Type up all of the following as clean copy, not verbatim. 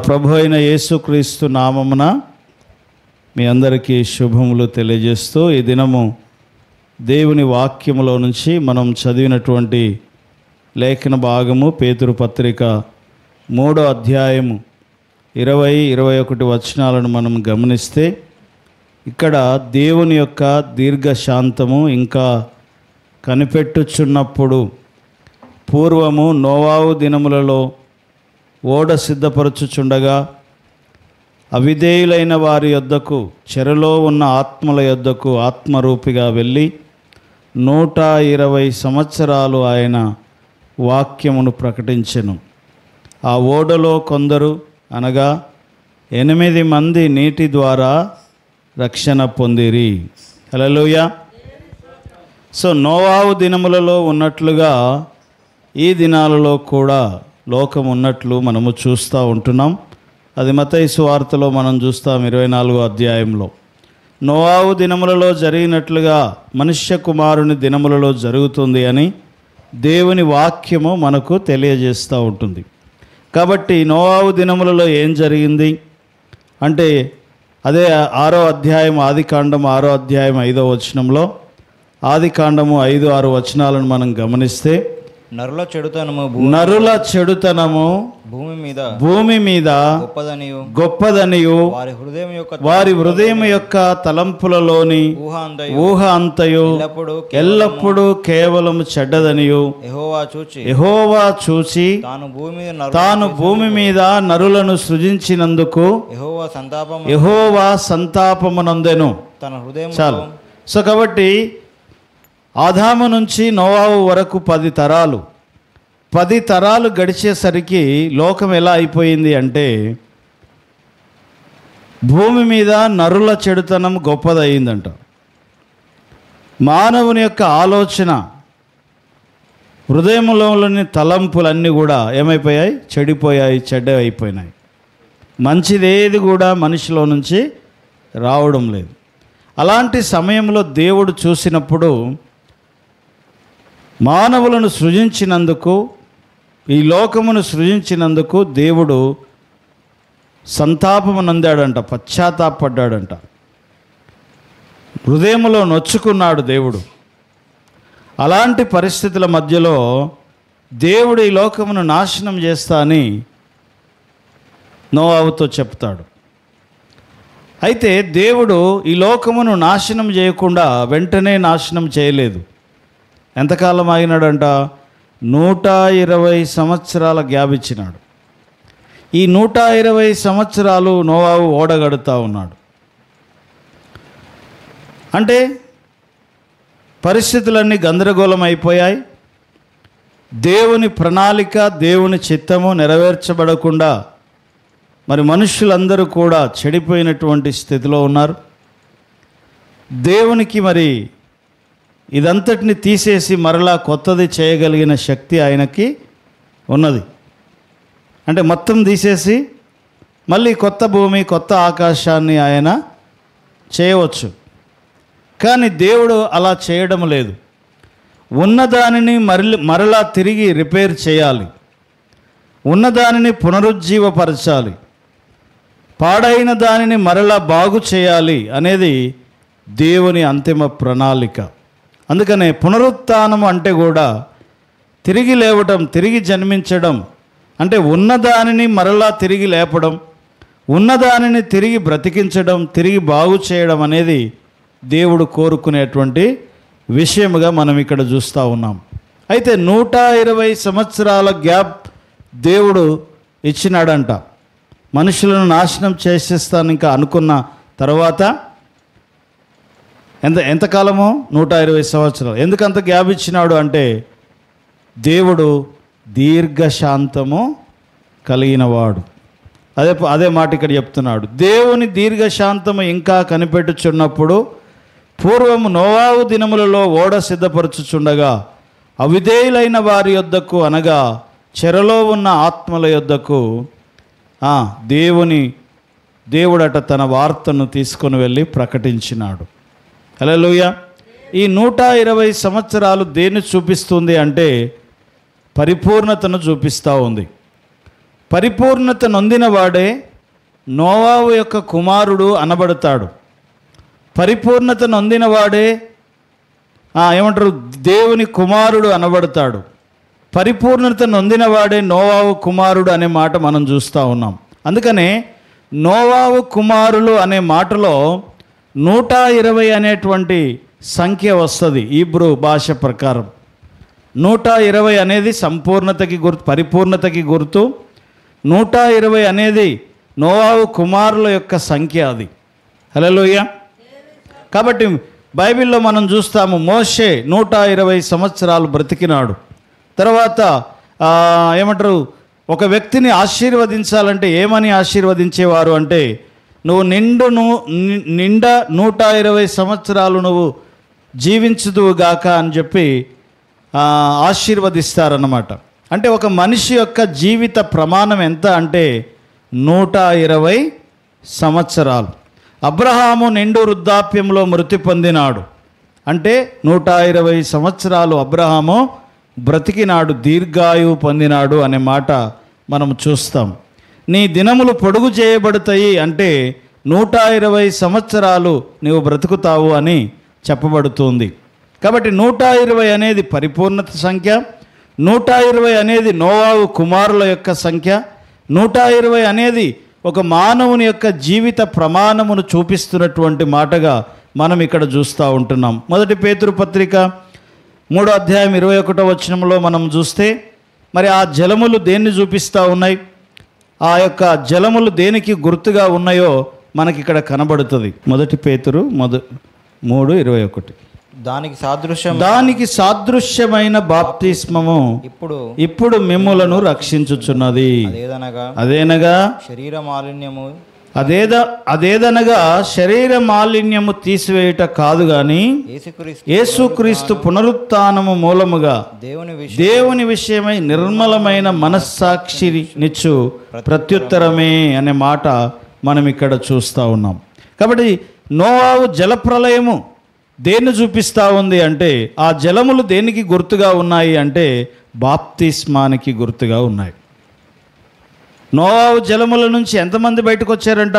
ప్రభు అయిన యేసుక్రీస్తు నామమున మీ అందరికీ శుభములు తెలియజేస్తూ ఈ దినము దేవుని వాక్యములో నుంచి మనం చదివినటువంటి లేఖన భాగము పేతురు పత్రిక 3వ అధ్యాయము 20-21 వచనాలను మనం గమనిస్తే ఇక్కడ దేవుని యొక్క దీర్ఘశాంతము ఇంకా కనిపెట్టుచున్నప్పుడు పూర్వము నోవాహు దినములలో ఓడ సిద్ధపరచుచుండగా అవిధేయులైన వారి యొద్దకు చెరలో ఉన్న ఆత్మల యొద్దకు ఆత్మరూపిగా వెళ్ళి 120 సంవత్సరాలు ఆయన వాక్యమును ప్రకటించెను. ఆ ఓడలో కొందరు అనగా 8 మంది నీటి ద్వారా రక్షణ పొందిరి. హల్లెలూయా. సో నోవాహు దినములలో ఉన్నట్లుగా ఈ దినాలలో కూడా లోకం ఉన్నట్లు మనము చూస్తూ ఉంటున్నాం. అది మత్తయి సువార్తలో మనం చూస్తాం 24వ అధ్యాయంలో. నోవాహు దినములలో జరిగినట్లుగా మనుష్య కుమారుని దినములలో జరుగుతుంది అని దేవుని వాక్యము మనకు తెలియజేస్తూ ఉంటుంది. కాబట్టి నోవాహు దినములలో ఏం జరిగింది అంటే అదే 6వ అధ్యాయం ఆదికాండం 6వ అధ్యాయం 5వ వచనంలో ఆదికాండము 5-6 వచనాలను మనం గమనిస్తే నరుల చెడుతనము భూమి మీద గొప్పదనియు వారి హృదయం యొక్క తలంపులలోని ఊహ అంతయు ఎల్లప్పుడూ కేవలం చెడ్డదనియు యెహోవా చూచి తాను భూమి మీద నరులను సృజించినందుకు యెహోవా సంతాపమునందెను. చాలు. సో కాబట్టి ఆదాము నుంచి నోవాహు వరకు 10 తరాలు గడిచేసరికి లోకం ఎలా అయిపోయింది అంటే భూమి మీద నరుల చెడుతనం గొప్పదయ్యిందంట. మానవుని యొక్క ఆలోచన హృదయంలోని తలంపులన్నీ కూడా ఏమైపోయాయి? చెడిపోయాయి, చెడ్డవైపోయినాయి. మంచిదేది కూడా మనిషిలో నుంచి రావడం లేదు. అలాంటి సమయంలో దేవుడు చూసినప్పుడు మానవులను సృజించినందుకు, ఈ లోకమును సృజించినందుకు దేవుడు సంతాపమునందాడంట, పశ్చాత్తాపడ్డాడంట, హృదయములో నొచ్చుకున్నాడు దేవుడు. అలాంటి పరిస్థితుల మధ్యలో దేవుడు ఈ లోకమును నాశనం చేస్తా అని నోవాహుతో చెప్తాడు. అయితే దేవుడు ఈ లోకమును నాశనం చేయకుండా వెంటనే నాశనం చేయలేదు. ఎంతకాలం ఆగినాడంట? 120 సంవత్సరాల గ్యాప్ ఇచ్చినాడు. ఈ 120 సంవత్సరాలు నోవాహు ఓడగడుతూ ఉన్నాడు. అంటే పరిస్థితులన్నీ గందరగోళం అయిపోయాయి. దేవుని ప్రణాళిక, దేవుని చిత్తము నెరవేర్చబడకుండా మరి మనుషులందరూ కూడా చెడిపోయినటువంటి స్థితిలో ఉన్నారు. దేవునికి మరి ఇదంతటిని తీసేసి మరలా కొత్తది చేయగలిగిన శక్తి ఆయనకి ఉన్నది. అంటే మొత్తం తీసేసి మళ్ళీ కొత్త భూమి, కొత్త ఆకాశాన్ని ఆయన చేయవచ్చు. కానీ దేవుడు అలా చేయడం లేదు. ఉన్నదానిని మరలా తిరిగి రిపేర్ చేయాలి, ఉన్నదానిని పునరుజ్జీవపరచాలి, పాడైన దానిని మరలా బాగు చేయాలి అనేది దేవుని అంతిమ ప్రణాళిక. అందుకనే పునరుత్థానం అంటే కూడా తిరిగి లేవటం, తిరిగి జన్మించడం, అంటే ఉన్నదానిని మరలా తిరిగి లేపడం, ఉన్నదానిని తిరిగి బ్రతికించడం, తిరిగి బాగు చేయడం అనేది దేవుడు కోరుకునేటువంటి విషయముగా మనం ఇక్కడ చూస్తూ ఉన్నాం. అయితే 120 సంవత్సరాల గ్యాప్ దేవుడు ఇచ్చినాడంట. మనుషులను నాశనం చేసేస్తాను ఇంకా అనుకున్న తర్వాత ఎంతకాలమో 120 సంవత్సరాలు. ఎందుకంత గ్యాప్ ఇచ్చినాడు అంటే దేవుడు దీర్ఘశాంతము కలిగినవాడు. అదే మాట ఇక్కడ చెప్తున్నాడు. దేవుని దీర్ఘశాంతము ఇంకా కనిపెట్టుచున్నప్పుడు పూర్వము నోవాహు దినములలో ఓడ సిద్ధపరచుచుండగా అవిధేయులైన వారి యొద్దకు అనగా చెరలో ఉన్న ఆత్మల యొద్దకు దేవుడట తన వార్తను తీసుకొని వెళ్ళి ప్రకటించినాడు. హల్లెలూయా. ఈ 120 సంవత్సరాలు దేన్ని చూపిస్తుంది అంటే పరిపూర్ణతను చూపిస్తూ ఉంది. పరిపూర్ణత నొందినవాడే నోవాహు యొక్క కుమారుడు అనబడతాడు. పరిపూర్ణత నొందినవాడే ఏమంటారు, దేవుని కుమారుడు అనబడతాడు. పరిపూర్ణత నొందినవాడే నోవాహు కుమారుడు అనే మాట మనం చూస్తూ ఉన్నాం. అందుకనే నోవాహు కుమారులు అనే మాటలో 120 అనేటువంటి సంఖ్య వస్తుంది హీబ్రూ భాష ప్రకారం. 120 అనేది సంపూర్ణతకి గుర్తు, పరిపూర్ణతకి గుర్తు. 120 అనేది నోవాహు కుమారుల యొక్క సంఖ్య. అది హల్లెలూయా. కాబట్టి బైబిల్లో మనం చూస్తాము, మోషే 120 సంవత్సరాలు బ్రతికినాడు. తర్వాత ఏమంటారు, ఒక వ్యక్తిని ఆశీర్వదించాలంటే ఏమని ఆశీర్వదించేవారు అంటే, నువ్వు నిండా 120 సంవత్సరాలు నువ్వు జీవించుదువుగాక అని చెప్పి ఆశీర్వదిస్తారన్నమాట. అంటే ఒక మనిషి యొక్క జీవిత ప్రమాణం ఎంత అంటే 120 సంవత్సరాలు. అబ్రహాము నిండు వృద్ధాప్యంలో మృతి పొందినాడు. అంటే 120 సంవత్సరాలు అబ్రహాము బ్రతికినాడు, దీర్ఘాయువు పొందినాడు అనే మాట మనం చూస్తాం. నీ దినములు పొడుగు చేయబడతాయి అంటే 120 సంవత్సరాలు నీవు బ్రతుకుతావు అని చెప్పబడుతుంది. కాబట్టి 120 అనేది పరిపూర్ణత సంఖ్య, 120 అనేది నోవాహు కుమారుల యొక్క సంఖ్య, 120 అనేది ఒక మానవుని యొక్క జీవిత ప్రమాణమును చూపిస్తున్నటువంటి మాటగా మనం ఇక్కడ చూస్తూ ఉంటున్నాం. మొదటి పేతురు పత్రిక 3వ అధ్యాయం 21వ వచనంలో మనం చూస్తే, మరి ఆ జలములు దేన్ని చూపిస్తూ ఉన్నాయి, ఆ యొక్క జలములు దేనికి గుర్తుగా ఉన్నాయో మనకి ఇక్కడ కనబడుతుంది. మొదటి పేతురు 3:21. దానికి సాదృశ్యమైన బాప్తిస్మము ఇప్పుడు మిమ్ములను రక్షించుచున్నది. అదేనగా శరీర మాలిన్యము తీసివేయుట కాదు గాని యేసుక్రీస్తు పునరుత్థానము మూలముగా దేవుని విషయమై నిర్మలమైన మనస్సాక్షినిచ్చు ప్రత్యుత్తరమే అనే మాట మనం ఇక్కడ చూస్తూ ఉన్నాం. కాబట్టి నోవాహు జలప్రలయము దేన్ని చూపిస్తూ ఉంది అంటే, ఆ జలములు దేనికి గుర్తుగా ఉన్నాయి అంటే బాప్తిస్మానికి గుర్తుగా ఉన్నాయి. నోవాహు జలముల నుంచి ఎంతమంది బయటకు వచ్చారంట?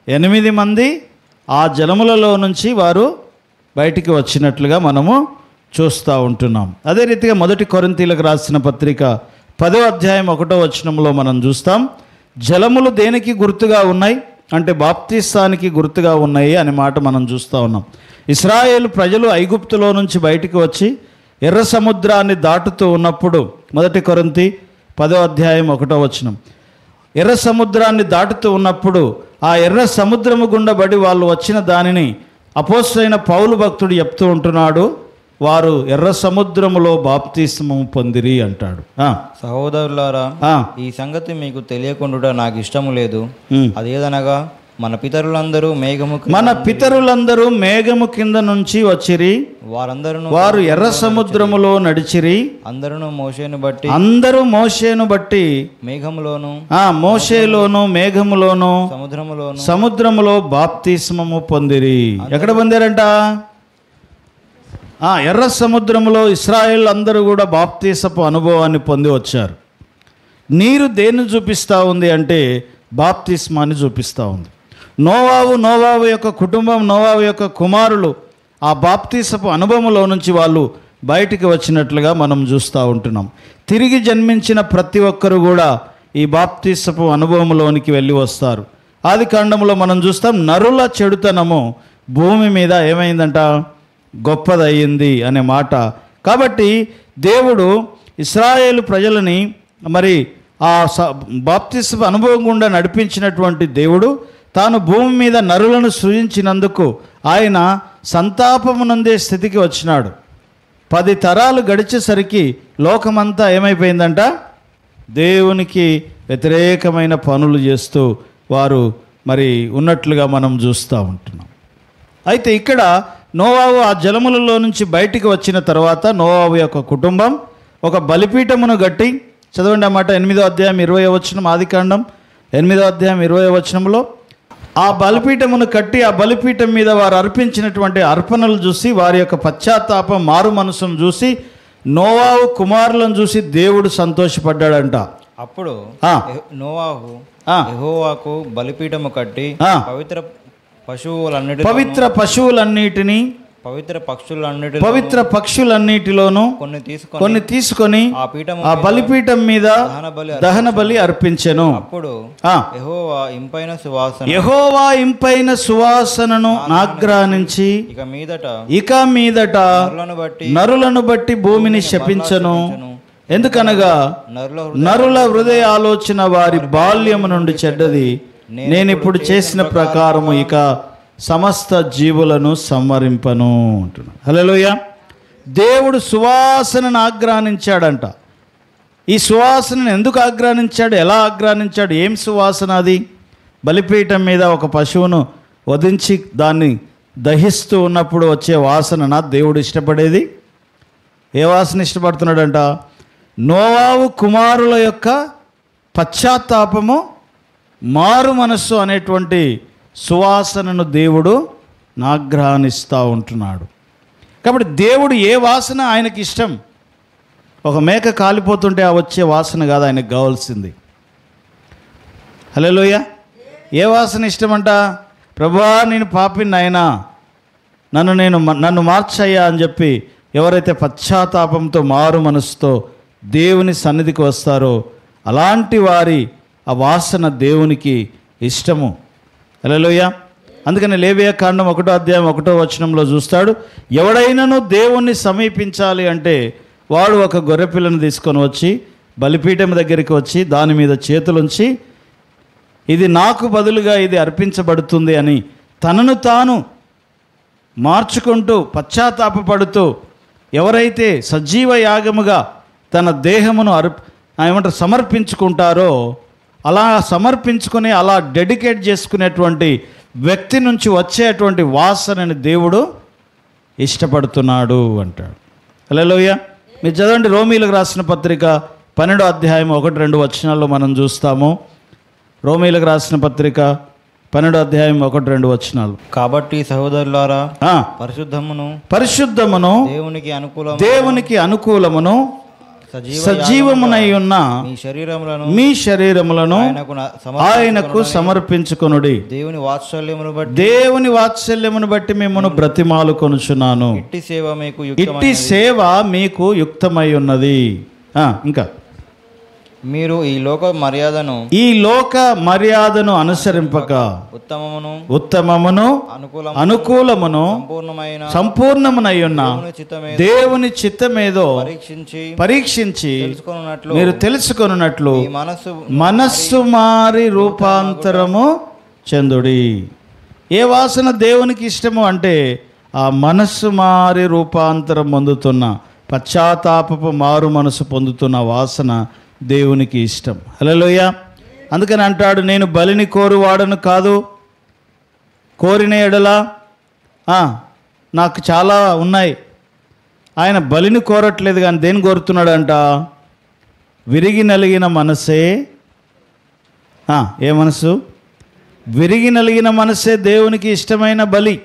8 మంది ఆ జలములలో నుంచి వారు బయటికి వచ్చినట్లుగా మనము చూస్తూ ఉంటున్నాం. అదే రీతిగా మొదటి కొరింథీయులకు రాసిన పత్రిక 10వ అధ్యాయం 1వ వచనంలో మనం చూస్తాం, జలములు దేనికి గుర్తుగా ఉన్నాయి అంటే బాప్తిస్తానికి గుర్తుగా ఉన్నాయి అనే మాట మనం చూస్తూ ఉన్నాం. ఇశ్రాయేలు ప్రజలు ఐగుప్తులో నుంచి బయటికి వచ్చి ఎర్ర సముద్రాన్ని దాటుతూ ఉన్నప్పుడు, మొదటి కొరింథీ 10వ అధ్యాయం 1వ వచనం, ఎర్ర సముద్రాన్ని దాటుతూ ఉన్నప్పుడు ఆ ఎర్ర సముద్రము గుండబడి వాళ్ళు వచ్చిన దానిని అపోస్తలుడైన పౌలు భక్తుడు చెప్తూ ఉంటున్నాడు, వారు ఎర్ర సముద్రములో బాప్తిస్మం పొందిరి అంటాడు. సహోదరులారా, ఈ సంగతి మీకు తెలియకుండా నాకు ఇష్టము లేదు. అదేదనగా మన పితరులందరూ మేఘము కింద నుంచి వచ్చిరి, వారు ఎర్ర సముద్రములో నడిచిరి, అందరూ మోషేను బట్టి మోషేలోను మేఘములోను సముద్రములో బాప్తిస్మము పొందిరి. ఎక్కడ పొందారంట? ఎర్ర సముద్రములో ఇశ్రాయేల్ అందరూ కూడా బాప్తిసపు అనుభవాన్ని పొంది వచ్చారు. నీరు దేన్ని చూపిస్తూ ఉంది అంటే బాప్తిస్మాన్ని చూపిస్తూ ఉంది. నోవాహు యొక్క కుటుంబం, నోవాహు యొక్క కుమారులు ఆ బాప్తిసపు అనుభవంలో నుంచి వాళ్ళు బయటికి వచ్చినట్లుగా మనం చూస్తూ ఉంటున్నాం. తిరిగి జన్మించిన ప్రతి ఒక్కరు కూడా ఈ బాప్తిసపు అనుభవంలోనికి వెళ్ళి వస్తారు. ఆది కాండంలో మనం చూస్తాం, నరుల చెడుతనము భూమి మీద ఏమైందంట? గొప్పదయ్యింది అనే మాట. కాబట్టి దేవుడు ఇశ్రాయేలు ప్రజలని మరి ఆ బాప్తిస్మ అనుభవం గుండా నడిపించినటువంటి దేవుడు తాను భూమి మీద నరులను సృజించినందుకు ఆయన సంతాపమునందే స్థితికి వచ్చినాడు. 10 తరాలు గడిచేసరికి లోకమంతా ఏమైపోయిందంట? దేవునికి వ్యతిరేకమైన పనులు చేస్తూ వారు మరి ఉన్నట్లుగా మనం చూస్తూ ఉంటున్నాం. అయితే ఇక్కడ నోవాహు ఆ జలములలో నుంచి బయటికి వచ్చిన తర్వాత నోవాహు యొక్క కుటుంబం ఒక బలిపీఠమును గట్టి, చదవండి అన్నమాట 8వ అధ్యాయం 20వ వచనం, ఆదికాండం 8వ అధ్యాయం 20వ వచనంలో, ఆ బలిపీఠమును కట్టి ఆ బలిపీఠం మీద వారు అర్పించినటువంటి అర్పణలు చూసి, వారి యొక్క పశ్చాత్తాపం మారు మనసును చూసి, నోవాహు కుమారులను చూసి దేవుడు సంతోషపడ్డాడంట. అప్పుడు ఆ. నోవాహు ఆ. యెహోవాకు బలిపీఠము కట్టి ఆ. పవిత్ర పశువులన్నిటి పవిత్ర పశువులన్నిటినీ పవిత్ర పక్షులన్నిటిలోను కొన్ని తీసుకొని ఆ బలిపీఠం మీద దహన బలి అర్పించెను. అప్పుడు ఆ. యెహోవా ఇంపైన సువాసనను ఆగ్రహించి ఇక మీదట నరులను బట్టి భూమిని శపించెను. ఎందుకనగా నరుల హృదయ ఆలోచన వారి బాల్యము నుండి చెడ్డది. నేనిప్పుడు చేసిన ప్రకారము ఇక సమస్త జీవులను సంవరింపను అంటున్నాడు. హల్లెలూయా. దేవుడు సువాసనను ఆగ్రహించాడంట. ఈ సువాసనను ఎందుకు ఆగ్రహించాడు, ఎలా ఆగ్రహించాడు, ఏం సువాసన అది? బలిపీఠం మీద ఒక పశువును వధించి దాన్ని దహిస్తూ ఉన్నప్పుడు వచ్చే వాసన దేవుడు ఇష్టపడేది. ఏ వాసన ఇష్టపడుతున్నాడంట? నోవాహు కుమారుల యొక్క పశ్చాత్తాపము, మారు మనస్సు అనేటువంటి సువాసనను దేవుడు ఆగ్రహిస్తూ ఉంటున్నాడు. కాబట్టి దేవుడు ఏ వాసన ఆయనకి ఇష్టం? ఒక మేక కాలిపోతుంటే ఆ వచ్చే వాసన కాదు ఆయనకు కావాల్సింది. హల్లెలూయా. ఏ వాసన ఇష్టమంట? ప్రభువా నేను పాపిని నాయనా, నన్ను మార్చయ్యా అని చెప్పి ఎవరైతే పశ్చాత్తాపంతో మారు మనసుతో దేవుని సన్నిధికి వస్తారో అలాంటి వారి ఆ వాసన దేవునికి ఇష్టము. హల్లెలూయా. అందుకని లేవియా కాండం 1వ అధ్యాయం 1వ వచనంలో చూస్తాడు, ఎవడైనాను దేవుణ్ణి సమీపించాలి అంటే వాడు ఒక గొర్రెపిల్లను తీసుకొని వచ్చి బలిపీఠం దగ్గరికి వచ్చి దాని మీద చేతులుంచి ఇది నాకు బదులుగా ఇది అర్పించబడుతుంది అని తనను తాను మార్చుకుంటూ పశ్చాత్తాపపడుతూ ఎవరైతే సజీవ యాగముగా తన దేహమును సమర్పించుకుంటారో అలా సమర్పించుకొని అలా డెడికేట్ చేసుకునేటువంటి వ్యక్తి నుంచి వచ్చేటువంటి వాసనని దేవుడు ఇష్టపడుతున్నాడు అంటాడు. హల్లెలూయా. మీరు చదవండి, రోమీలకు రాసిన పత్రిక 12వ అధ్యాయం 1-2 వచనాల్లో మనం చూస్తాము. రోమీలకు రాసిన పత్రిక 12వ అధ్యాయం 1-2 వచనాలు. కాబట్టి సహోదరులారా, పరిశుద్ధమును దేవునికి అనుకూలమును సజీవమునై ఉన్న మీ శరీరములను ఆయనకు సమర్పించుకొనుడి. దేవుని వాత్సల్యమును బట్టి మిమ్మల్ని బ్రతిమాలు కొనుచున్నాను. ఇట్టి సేవ మీకు యుక్తమై ఉన్నది. ఇంకా మీరు ఈ లోక మర్యాదను అనుసరింపక ఉత్తమమును అనుకూలమును సంపూర్ణమునై ఉన్న దేవుని చిత్తమేదో పరీక్షించి మీరు తెలుసుకొనున్నట్లు మనస్సు మారి రూపాంతరము చెందుడి. ఏ వాసన దేవునికి ఇష్టము అంటే ఆ మనస్సు మారి రూపాంతరం పొందుతున్న పశ్చాత్తాపపు మారు మనసు పొందుతున్న వాసన దేవునికి ఇష్టం. హల్లెలూయా. అందుకని అంటాడు, నేను బలిని కోరువాడను కాదు, కోరిన ఎడల నాకు చాలా ఉన్నాయి. ఆయన బలిని కోరట్లేదు కానీ దేని కోరుతున్నాడంట? విరిగి నలిగిన మనసే. ఏ మనసు? విరిగి నలిగిన మనసే దేవునికి ఇష్టమైన బలి.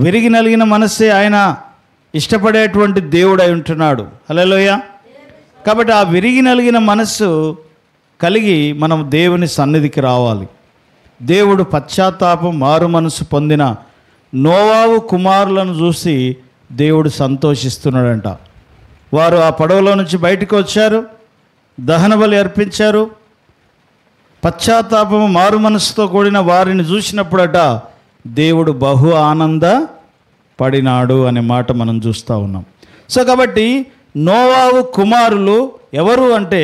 విరిగి నలిగిన మనసే ఆయన ఇష్టపడేటువంటి దేవుడై ఉంటున్నాడు. హల్లెలూయా. కాబట్టి ఆ విరిగి నలిగిన మనస్సు కలిగి మనం దేవుని సన్నిధికి రావాలి. దేవుడు పశ్చాత్తాపం మారు మనసు పొందిన నోవాహు కుమారులను చూసి దేవుడు సంతోషిస్తున్నాడంట. వారు ఆ పడవలో నుంచి బయటకు వచ్చారు, దహన బలి అర్పించారు. పశ్చాత్తాపము మారు మనసుతో కూడిన వారిని చూసినప్పుడట దేవుడు బహు ఆనంద పడినాడు అనే మాట మనం చూస్తూ ఉన్నాం. సో కాబట్టి నోవాహు కుమారులు ఎవరు అంటే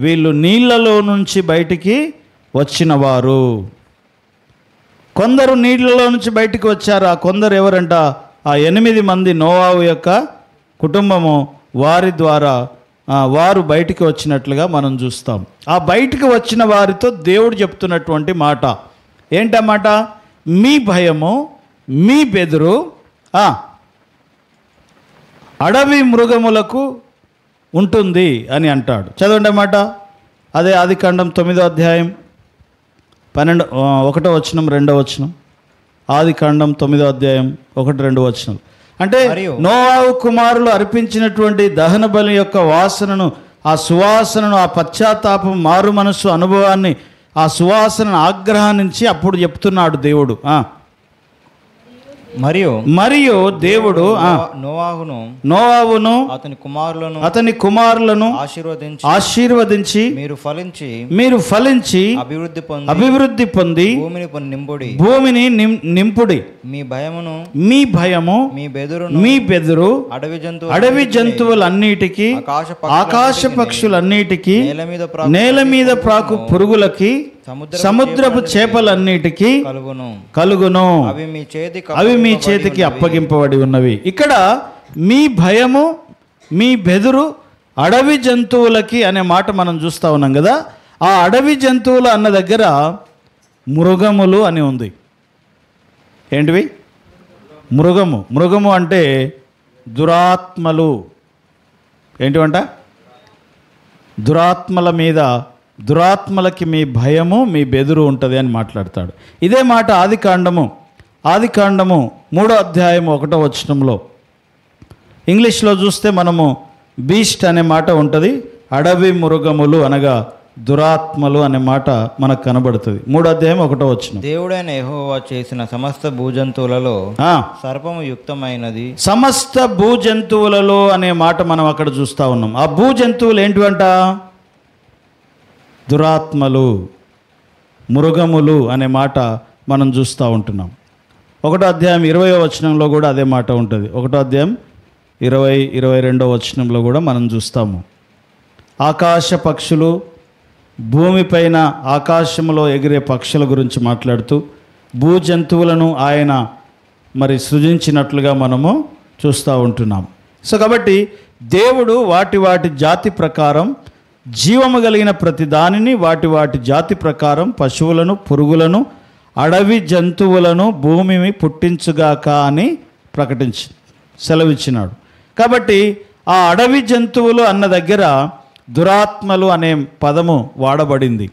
వీళ్ళు నీళ్లలో నుంచి బయటికి వచ్చిన వారు. కొందరు నీళ్లలో నుంచి బయటికి వచ్చారు. ఆ కొందరు ఎవరంట? ఆ 8 మంది నోవాహు యొక్క కుటుంబము, వారి ద్వారా వారు బయటికి వచ్చినట్లుగా మనం చూస్తాం. ఆ బయటికి వచ్చిన వారితో దేవుడు చెప్తున్నటువంటి మాట ఏంటన్నమాట? మీ భయము మీ బెదురు అడవి మృగములకు ఉంటుంది అని అంటాడు. చదవండి అన్నమాట. అదే ఆదికాండం 9వ అధ్యాయం 1వ వచనం 2వ వచనం. ఆదికాండం 9వ అధ్యాయం 1-2 వచనం. అంటే నోవాహు కుమారులు అర్పించినటువంటి దహన బలి యొక్క వాసనను ఆ సువాసనను, ఆ పశ్చాత్తాపం, మారు మనస్సు అనుభవాన్ని, ఆ సువాసనను ఆగ్రహాన్నించి అప్పుడు చెప్తున్నాడు దేవుడు. మరియు దేవుడు నోవాహును అతని కుమారులను ఆశీర్వదించి మీరు ఫలించి అభివృద్ధి పొంది భూమిని నింపుడి, మీ భయము మీ బెదురు అడవి జంతువులన్నిటికీ ఆకాశ పక్షులన్నిటికీ నేల మీద ప్రాకు పురుగులకి సముద్రపు చేపలన్నిటికీ కలుగును, అవి మీ చేతికి అప్పగింపబడి ఉన్నవి. ఇక్కడ మీ భయము మీ బెదురు అడవి జంతువులకి అనే మాట మనం చూస్తూ ఉన్నాం కదా. ఆ అడవి జంతువులు అన్న దగ్గర మృగములు అని ఉంది. ఏంటివి? మృగము అంటే దురాత్మలు. ఏంటివంట? దురాత్మలకి మీ భయము మీ బెదురు ఉంటుంది అని మాట్లాడతాడు. ఇదే మాట ఆదికాండము 3వ అధ్యాయం 1వ వచనంలో, ఇంగ్లీష్లో చూస్తే మనము బీస్ట్ అనే మాట ఉంటుంది. అడవి మృగములు అనగా దురాత్మలు అనే మాట మనకు కనబడుతుంది. 3వ అధ్యాయం 1వ వచనం. దేవుడైన యెహోవా చేసిన సమస్త భూజంతువులలో సర్పము యుక్తమైనది. సమస్త భూజంతువులలో అనే మాట మనం అక్కడ చూస్తూ ఉన్నాం. ఆ భూజంతువులు ఏంటివంట? దురాత్మలు, మృగములు అనే మాట మనం చూస్తూ ఉంటున్నాం. 1వ అధ్యాయం 20వ వచనంలో కూడా అదే మాట ఉంటుంది. 1వ అధ్యాయం 22వ వచనంలో కూడా మనం చూస్తాము. ఆకాశ పక్షులు, భూమిపైన ఆకాశంలో ఎగిరే పక్షుల గురించి మాట్లాడుతూ భూజంతువులను ఆయన మరి సృజించినట్లుగా మనము చూస్తూ ఉంటున్నాం. సో కాబట్టి దేవుడు వాటి జాతి ప్రకారం, జీవము కలిగిన ప్రతి దానిని వాటి జాతి ప్రకారం, పశువులను, పురుగులను, అడవి జంతువులను భూమిని పుట్టించుగాక అని సెలవిచ్చినాడు. కాబట్టి ఆ అడవి జంతువులు అన్న దగ్గర దురాత్మలు అనే పదము వాడబడింది.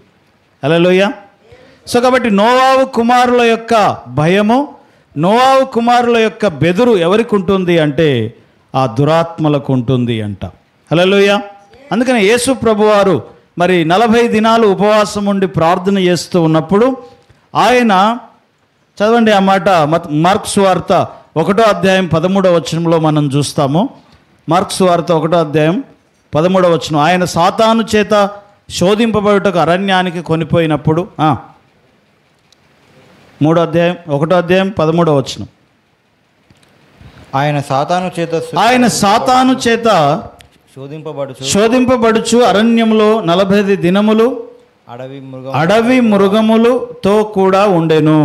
హల్లెలూయా. సో కాబట్టి నోవాహు కుమారుల యొక్క భయము, నోవాహు కుమారుల యొక్క బెదురు ఎవరికి ఉంటుంది అంటే ఆ దురాత్మలకు ఉంటుంది అంట. హల్లెలూయా. అందుకని యేసు ప్రభువారు మరి 40 దినాలు ఉపవాసం ఉండి ప్రార్థన చేస్తూ ఉన్నప్పుడు ఆయన, చదవండి ఆ మాట, మార్క్స్ వార్త 1వ అధ్యాయం 13వ వచనంలో మనం చూస్తాము. మార్క్స్ వార్త 1వ అధ్యాయం 13వ వచనం. ఆయన సాతాను చేత శోధింపబడుటకు అరణ్యానికి కొనిపోయినప్పుడు 1వ అధ్యాయం 13వ వచనం. ఆయన సాతాను చేత శోధింపబడుచు అరణ్యంలో 40 దినములు అడవి మృగములతో కూడా ఉండెను,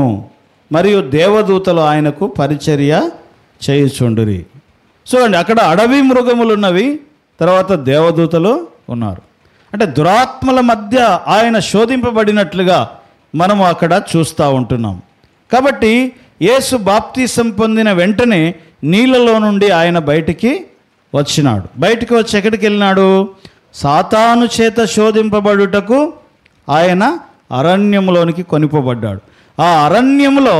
మరియు దేవదూతలు ఆయనకు పరిచర్య చేయుచుండిరి. చూడండి, అక్కడ అడవి మృగములు ఉన్నవి, తర్వాత దేవదూతలు ఉన్నారు. అంటే దురాత్మల మధ్య ఆయన శోధింపబడినట్లుగా మనము అక్కడ చూస్తూ ఉంటున్నాం. కాబట్టి యేసు బాప్తీసం పొందిన వెంటనే నీళ్ళలో నుండి ఆయన బయటికి వచ్చినాడు. బయటికి వచ్చి ఎక్కడికి వెళ్ళినాడు? సాతాను చేత శోధింపబడుటకు ఆయన అరణ్యంలోనికి కొనిపోబడ్డాడు. ఆ అరణ్యంలో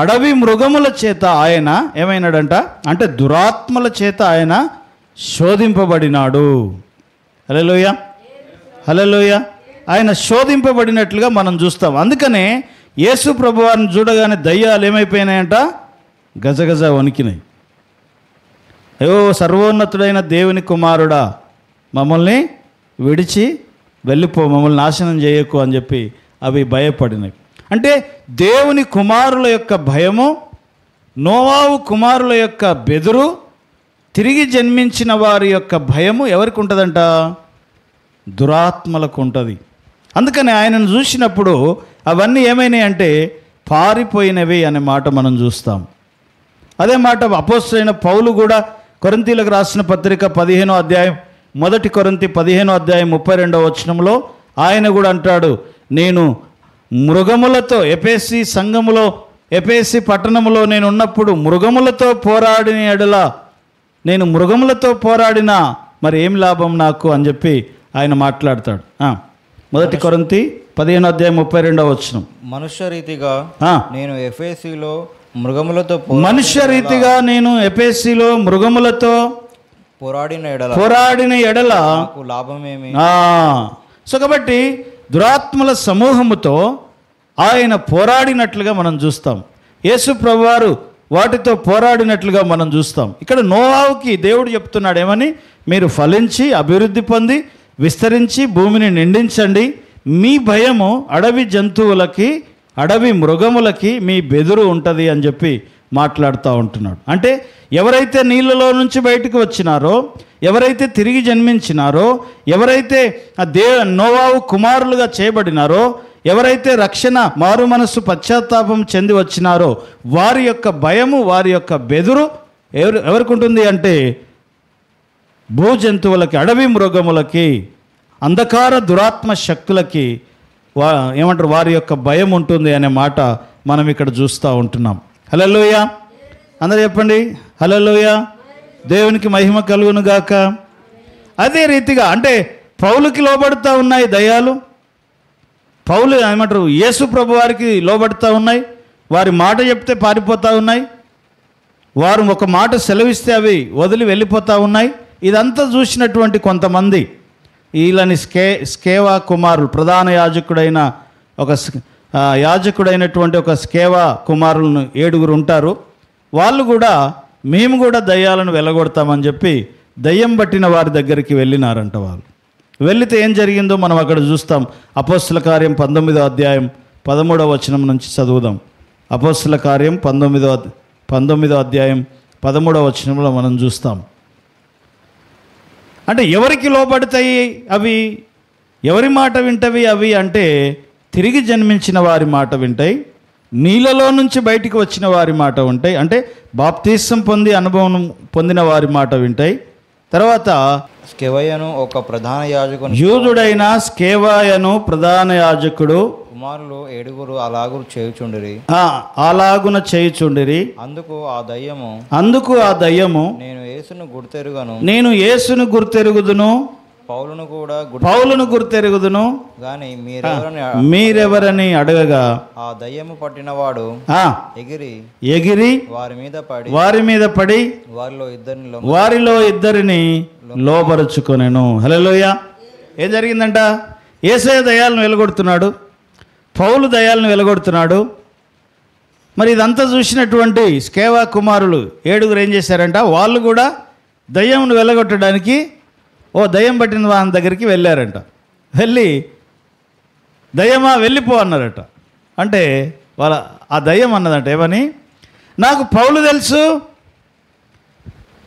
అడవి మృగముల చేత ఆయన ఏమైనాడంట అంటే దురాత్మల చేత ఆయన శోధింపబడినాడు. హల్లెలూయా, హల్లెలూయా. ఆయన శోధింపబడినట్లుగా మనం చూస్తాం. అందుకనే యేసు ప్రభువారిని చూడగానే దయ్యాలు ఏమైపోయినాయంట? గజగజ వణికినాయి. అయ్యో సర్వోన్నతుడైన దేవుని కుమారుడా, మమ్మల్ని విడిచి వెళ్ళిపో, మమ్మల్ని నాశనం చేయకు అని చెప్పి అవి భయపడినాయి. అంటే దేవుని కుమారుల యొక్క భయము, నోవాహు కుమారుల యొక్క బెదురు, తిరిగి జన్మించిన వారి యొక్క భయము ఎవరికి ఉంటుందంట? దురాత్మలకు ఉంటుంది. అందుకని ఆయనను చూసినప్పుడు అవన్నీ ఏమైనాయి అంటే పారిపోయినవి అనే మాట మనం చూస్తాం. అదే మాట అపోస్తలుడైన పౌలు కూడా కొరింథీయులకు రాసిన పత్రిక 15వ అధ్యాయం 1 కొరింథీ 15వ అధ్యాయం 32వ వచనంలో ఆయన కూడా అంటాడు, నేను మృగములతో ఎఫెసీ సంఘములో, ఎఫెసీ పట్టణములో నేను ఉన్నప్పుడు మృగములతో పోరాడిన ఎడల, నేను మృగములతో పోరాడినా మరి ఏం లాభం నాకు అని చెప్పి ఆయన మాట్లాడతాడు. 1 కొరింథీ 15వ అధ్యాయం 32వ వచనం. మనుష్య రీతిగా నేను ఎఫెసీలో మృగములతో పోరాడిన ఎడల లాభమేమి. సో కాబట్టి దురాత్మల సమూహముతో ఆయన పోరాడినట్లుగా మనం చూస్తాం. యేసు ప్రభువారు వాటితో పోరాడినట్లుగా మనం చూస్తాం. ఇక్కడ నోవాహుకి దేవుడు చెప్తున్నాడు ఏమని, మీరు ఫలించి అభివృద్ధి పొంది విస్తరించి భూమిని నిండించండి, మీ భయము అడవి జంతువులకి అడవి మృగములకి మీ బెదురు ఉంటుంది అని చెప్పి మాట్లాడుతూ ఉంటున్నాడు. అంటే ఎవరైతే నీళ్ళలో నుంచి బయటకు వచ్చినారో, ఎవరైతే తిరిగి జన్మించినారో, ఎవరైతే నోవాహు కుమారులుగా చేయబడినారో, ఎవరైతే రక్షణ మారు మనస్సు పశ్చాత్తాపం చెంది వచ్చినారో వారి యొక్క భయము, వారి యొక్క బెదురు ఎవరికి ఉంటుంది అంటే భూజంతువులకి, అడవి మృగములకి, అంధకార దురాత్మ శక్తులకి ఏమంటారు వారి యొక్క భయం ఉంటుంది అనే మాట మనం ఇక్కడ చూస్తూ ఉంటున్నాం. హల్లెలూయా, అందరూ చెప్పండి హల్లెలూయా. దేవునికి మహిమ కలుగును గాక. అదే రీతిగా అంటే పౌలుకి లోబడుతూ ఉన్నాయి దయ్యాలు, పౌలు ఏమంటారు యేసు ప్రభు వారికి లోబడుతూ ఉన్నాయి, వారి మాట చెప్తే పారిపోతూ ఉన్నాయి, వారు ఒక మాట సెలవిస్తే అవి వదిలి వెళ్ళిపోతూ ఉన్నాయి. ఇదంతా చూసినటువంటి కొంతమంది వీళ్ళని స్కేవా కుమారులు, ప్రధాన యాజకుడైన యాజకుడైనటువంటి ఒక స్కేవా కుమారులను 7 ఉంటారు. వాళ్ళు కూడా మేము కూడా దయ్యాలను వెళ్ళగొడతామని చెప్పి దయ్యం పట్టిన వారి దగ్గరికి వెళ్ళినారంట. వాళ్ళు వెళితే ఏం జరిగిందో మనం అక్కడ చూస్తాం. అపోస్తుల కార్యం 19వ అధ్యాయం 13వ వచనం నుంచి చదువుదాం. అపోస్తుల కార్యం 19వ అధ్యాయం 13వ వచనంలో మనం చూస్తాం. అంటే ఎవరికి లోబడతాయి అవి, ఎవరి మాట వింటవి అవి అంటే తిరిగి జన్మించిన వారి మాట వింటాయి, నీళ్ళలో నుంచి బయటికి వచ్చిన వారి మాట ఉంటాయి, అంటే బాప్తీసం పొంది అనుభవం పొందిన వారి మాట వింటాయి. తర్వాత స్కెవయను ఒక ప్రధాన యాజకుడు, యూదుడైన స్కేవాయను ప్రధాన యాజకుడు కుమారులు 7 అలాగున చేయుచుండిరి. అందుకు ఆ దయ్యము నేను యేసును గుర్తెరుగుదును, పౌలును గుర్తెరుగుదును గాని మీరెవరని అడగగా ఆ దయ్యము పట్టినవాడు ఎగిరి వారి మీద పడి వారిలో ఇద్దరిని లోబరుచుకొనెను. హల్లెలూయా. ఏం జరిగిందంట? యేసయ్య దయ్యాలను వెలగొడుతున్నాడు, పౌలు దయ్యాలను వెలగొడుతున్నాడు. మరి ఇదంతా చూసినటువంటి స్కేవా కుమారులు 7 ఏం చేశారంట, వాళ్ళు కూడా దయ్యంను వెలగొట్టడానికి దయ్యం పట్టిన వాని దగ్గరికి వెళ్ళారంట. వెళ్ళి దయ్యమా వెళ్ళిపో అన్నారట. అంటే వాళ్ళ ఆ దయ్యం అన్నదంట ఏమని, నాకు పౌలు తెలుసు,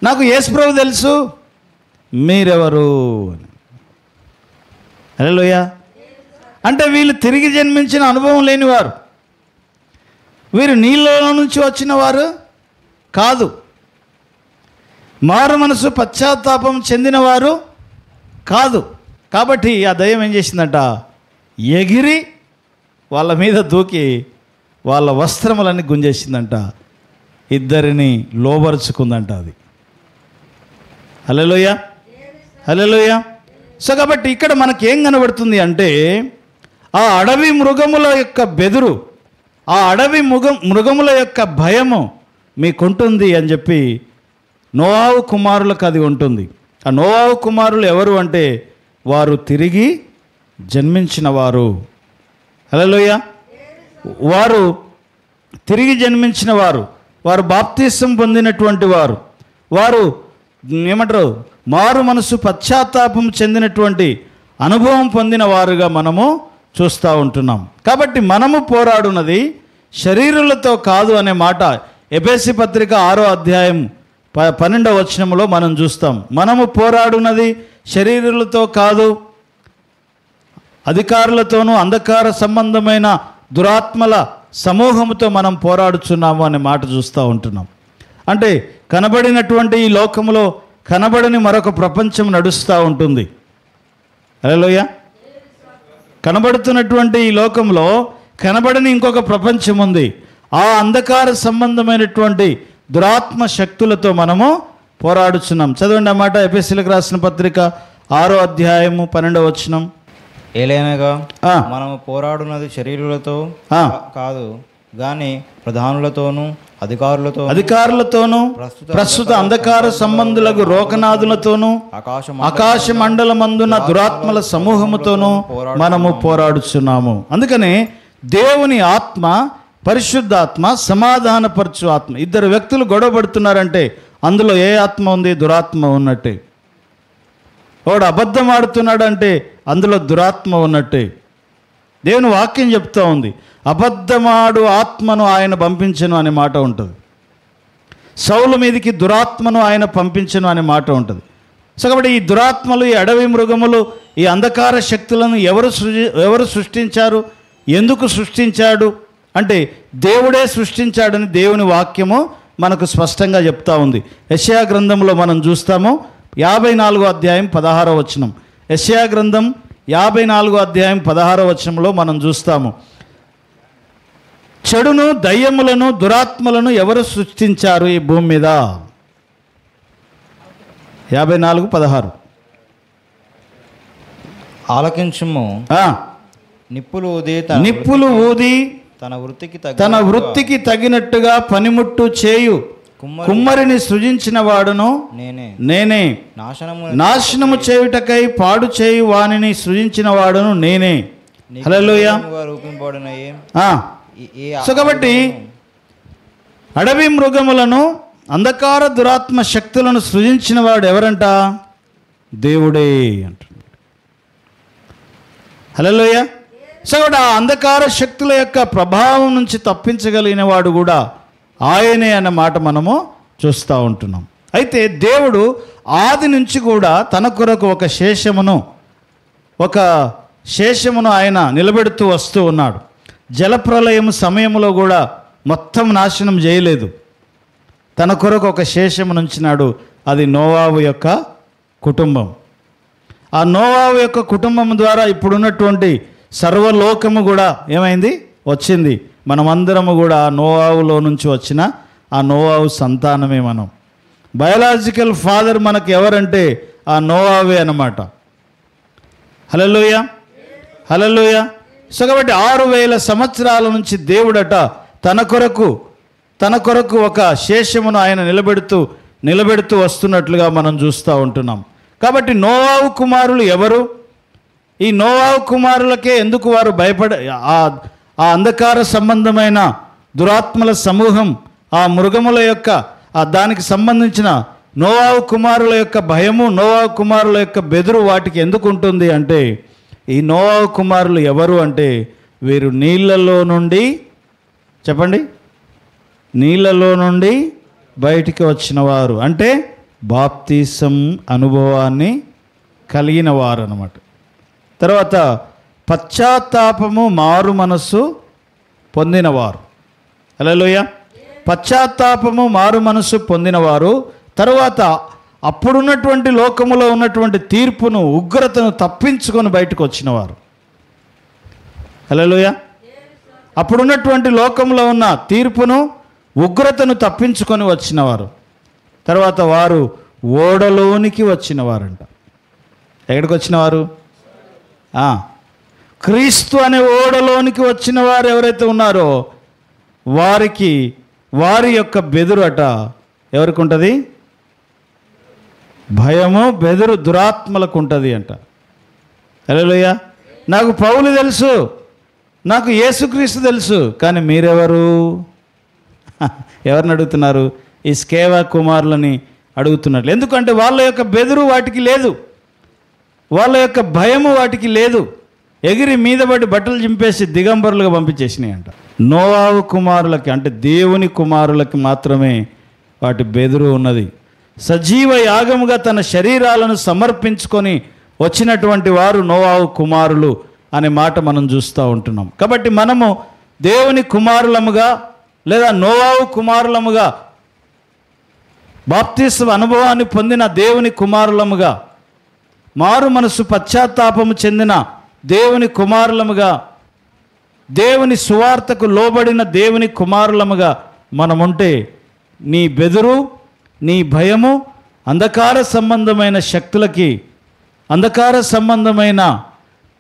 నాకు యేసుప్రభు తెలుసు, మీరెవరు అని. హల్లెలూయా. అంటే వీళ్ళు తిరిగి జన్మించిన అనుభవం లేనివారు, వీరు నీళ్ళలో నుంచి వచ్చిన వారు కాదు, మారు మనసు పశ్చాత్తాపం చెందినవారు కాదు. కాబట్టి ఆ దయ్యం ఏం చేసిందంట, ఎగిరి వాళ్ళ మీద దూకి వాళ్ళ వస్త్రములన్నీ గుంజేసిందంట, ఇద్దరిని లోబరుచుకుందంట. అది హల్లెలూయా, హల్లెలూయా. సో కాబట్టి ఇక్కడ మనకేం కనబడుతుంది అంటే ఆ అడవి మృగముల యొక్క బెదురు, ఆ అడవి మృగముల యొక్క భయము మీకుంటుంది అని చెప్పి నోవాహు కుమారులకు అది ఉంటుంది. ఆ నోవాహు కుమారులు ఎవరు అంటే వారు తిరిగి జన్మించిన వారు. హల్లెలూయా. వారు తిరిగి జన్మించిన వారు, వారు బాప్తీసం పొందినటువంటి వారు, వారు ఏమంటారు మారు మనసు పశ్చాత్తాపం చెందినటువంటి అనుభవం పొందిన వారుగా మనము చూస్తూ ఉంటున్నాం. కాబట్టి మనము పోరాడున్నది శరీరులతో కాదు అనే మాట ఎఫెసీ పత్రిక 6వ అధ్యాయం 12వ వచనంలో మనం చూస్తాం. మనము పోరాడున్నది శరీరులతో కాదు, అధికారులతోనూ అంధకార సంబంధమైన దురాత్మల సమూహంతో మనం పోరాడుచున్నాము అనే మాట చూస్తూ ఉంటున్నాం. అంటే కనబడినటువంటి ఈ లోకంలో కనబడని మరొక ప్రపంచం నడుస్తూ ఉంటుంది. హల్లెలూయా. కనబడుతున్నటువంటి ఈ లోకంలో కనబడని ఇంకొక ప్రపంచం ఉంది. ఆ అంధకార సంబంధమైనటువంటి దురాత్మ శక్తులతో మనము పోరాడుచున్నాం. చదవండి అన్నమాట. ఎఫెసీయులకు రాసిన పత్రిక 6వ అధ్యాయము 12వ వచనం. ఏలైనగా మనము పోరాడున్నది శరీరులతో కాదు, గాని ప్రధానులతోనూ అధికారులతోనూ ప్రస్తుత అంధకార సంబంధులకు రోకనాథులతోనూ ఆకాశ మండలమందున దురాత్మల సమూహముతోనూ మనము పోరాడుచున్నాము. అందుకనే దేవుని ఆత్మ, పరిశుద్ధాత్మ, సమాధానపరచు ఆత్మ, ఇద్దరు వ్యక్తులు గొడవ పడుతున్నారంటే అందులో ఏ ఆత్మ ఉంది? దురాత్మ ఉన్నట్టే. వాడు అబద్ధం ఆడుతున్నాడంటే అందులో దురాత్మ ఉన్నట్టే. దేవుని వాక్యం చెప్తా ఉంది, అబద్ధమాడు ఆత్మను ఆయన పంపించను అనే మాట ఉంటుంది. సౌలు మీదికి దురాత్మను ఆయన పంపించను అనే మాట ఉంటుంది. సో కాబట్టి ఈ దురాత్మలు, ఈ అడవి మృగములు, ఈ అంధకార శక్తులను ఎవరు సృష్టించారు? ఎందుకు సృష్టించాడు అంటే దేవుడే సృష్టించాడని దేవుని వాక్యము మనకు స్పష్టంగా చెప్తా ఉంది. యెషయా గ్రంథంలో మనం చూస్తాము 54వ అధ్యాయం 16వ వచనం. యెషయా గ్రంథం 54వ అధ్యాయం 16వ వచనంలో మనం చూస్తాము, చెడును, దయ్యములను, దురాత్మలను ఎవరు సృష్టించారు ఈ భూమి మీద? 54:16. ఆలకించుము. నిప్పులు ఊది తన వృత్తికి తగినట్టుగా పనిముట్టు చేయు కుమ్మరిని సృజించిన వాడును నేనే. నాశనము చేయుటకై పాడు చేయు వానిని సృజించిన వాడును నేనే. హల్లెలూయా. సో కాబట్టి అడవి మృగములను, అంధకార దురాత్మ శక్తులను సృజించిన వాడు ఎవరంట? దేవుడే అంటున్నాడు. హల్లెలూయా. సో కూడా ఆ అంధకార శక్తుల యొక్క ప్రభావం నుంచి తప్పించగలిగిన వాడు కూడా ఆయనే అన్న మాట మనము చూస్తూ ఉంటున్నాం. అయితే దేవుడు ఆది నుంచి కూడా తన కొరకు ఒక శేషమును ఆయన నిలబెడుతూ వస్తూ ఉన్నాడు. జలప్రలయం సమయంలో కూడా మొత్తం నాశనం చేయలేదు. తన కొరకు ఒక శేషమును ఉంచినాడు. అది నోవాహు యొక్క కుటుంబం. ఆ నోవాహు యొక్క కుటుంబం ద్వారా ఇప్పుడున్నటువంటి సర్వలోకము కూడా ఏమైంది? వచ్చింది. మనమందరము కూడా ఆ నోవాహులో నుంచి వచ్చిన ఆ నోవాహు సంతానమే మనం. బయాలజికల్ ఫాదర్ మనకు ఎవరంటే ఆ నోవాహువే అన్నమాట. హల్లెలూయా, హల్లెలూయా. సో కాబట్టి 6000 సంవత్సరాల నుంచి దేవుడట తన కొరకు ఒక శేషమును ఆయన నిలబెడుతూ వస్తున్నట్లుగా మనం చూస్తూ ఉంటున్నాం. కాబట్టి నోవాహు కుమారులు ఎవరు? ఈ నోవాహు కుమారులకే ఎందుకు వారు ఆ అంధకార సంబంధమైన దురాత్మల సమూహం, ఆ మృగముల యొక్క దానికి సంబంధించిన నోవాహు కుమారుల యొక్క భయము, నోవాహు కుమారుల యొక్క బెదురు వాటికి ఎందుకు ఉంటుంది అంటే, ఈ నోవాహు కుమారులు ఎవరు అంటే వీరు నీళ్ళలో నుండి, చెప్పండి, నీళ్ళలో నుండి బయటికి వచ్చిన వారు, అంటే బాప్తీసం అనుభవాన్ని కలిగిన వారు అన్నమాట. తర్వాత పశ్చాత్తాపము, మారు మనస్సు పొందినవారు. హల్లెలూయా. పశ్చాత్తాపము, మారు మనస్సు పొందినవారు. తర్వాత అప్పుడున్నటువంటి లోకములో ఉన్నటువంటి తీర్పును, ఉగ్రతను తప్పించుకొని బయటకు వచ్చినవారు. హల్లెలూయా. అప్పుడున్నటువంటి లోకంలో ఉన్న తీర్పును, ఉగ్రతను తప్పించుకొని వచ్చినవారు. తర్వాత వారు ఓడలోనికి వచ్చినవారంట. ఎక్కడికి వచ్చినవారు? క్రీస్తు అనే ఓడలోనికి వచ్చిన వారు ఎవరైతే ఉన్నారో వారి యొక్క బెదురు అట ఎవరికి ఉంటుంది? భయము, బెదురు దురాత్మలకు ఉంటుంది అంట. హల్లెలూయా. నాకు పౌలు తెలుసు, నాకు యేసుక్రీస్తు తెలుసు, కానీ మీరెవరు? ఎవరిని అడుగుతున్నారు? ఈ స్కేవా కుమారులని అడుగుతున్నట్లు. ఎందుకంటే వాళ్ళ యొక్క బెదురు వాటికి లేదు, వాళ్ళ యొక్క భయము వాటికి లేదు. ఎగిరి మీద పడి బట్టలు చింపేసి దిగంబరులుగా పంపించేసినాయి అంట. నోవాహు కుమారులకి, అంటే దేవుని కుమారులకి మాత్రమే వాటి బెదురు ఉన్నది. సజీవ యాగముగా తన శరీరాలను సమర్పించుకొని వచ్చినటువంటి వారు నోవాహు కుమారులు అనే మాట మనం చూస్తూ ఉంటున్నాం. కాబట్టి మనము దేవుని కుమారులముగా లేదా నోవాహు కుమారులముగా, బాప్తిస్మ అనుభవాన్ని పొందిన దేవుని కుమారులముగా, మారు మనసు పశ్చాత్తాపము చెందిన దేవుని కుమారులముగా, దేవుని సువార్తకు లోబడిన దేవుని కుమారులముగా మనముంటే నీ బెదురు, నీ భయము అంధకార సంబంధమైన శక్తులకి, అంధకార సంబంధమైన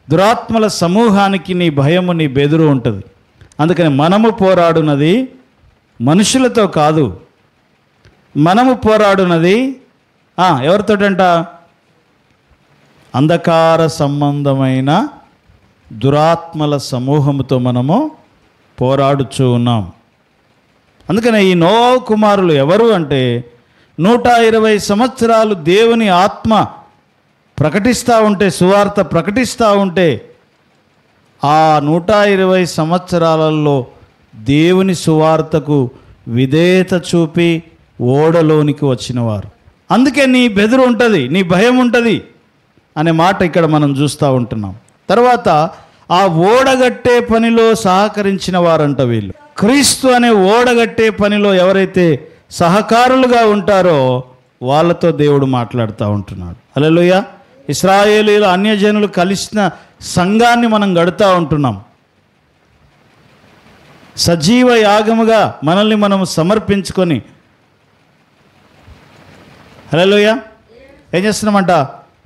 దురాత్మల సమూహానికి నీ భయము, నీ బెదురు ఉంటుంది. అందుకని మనము పోరాడునది మనుషులతో కాదు, మనము పోరాడునది ఎవరితోటంట? అంధకార సంబంధమైన దురాత్మల సమూహంతో మనము పోరాడుచూ ఉన్నాం. అందుకనే ఈ నోవాహు కుమారులు ఎవరు అంటే 120 సంవత్సరాలు దేవుని ఆత్మ ప్రకటిస్తూ ఉంటే, సువార్త ప్రకటిస్తూ ఉంటే, ఆ 120 సంవత్సరాలలో దేవుని సువార్తకు విధేయత చూపి ఓడలోనికి వచ్చినవారు. అందుకే నీ బెదురు ఉంటుంది, నీ భయం ఉంటుంది అనే మాట ఇక్కడ మనం చూస్తూ ఉంటున్నాం. తర్వాత ఆ ఓడగట్టే పనిలో సహకరించిన వారంట వీళ్ళు. క్రీస్తు అనే ఓడగట్టే పనిలో ఎవరైతే సహకారులుగా ఉంటారో వాళ్ళతో దేవుడు మాట్లాడుతూ ఉంటున్నాడు. హల్లెలూయా. ఇశ్రాయేలీయులు అన్యజనులు కలిసిన సంఘాన్ని మనం గడుతూ ఉంటున్నాం. సజీవ యాగముగా మనల్ని మనం సమర్పించుకొని, హల్లెలూయా, ఏం చేస్తున్నామంట?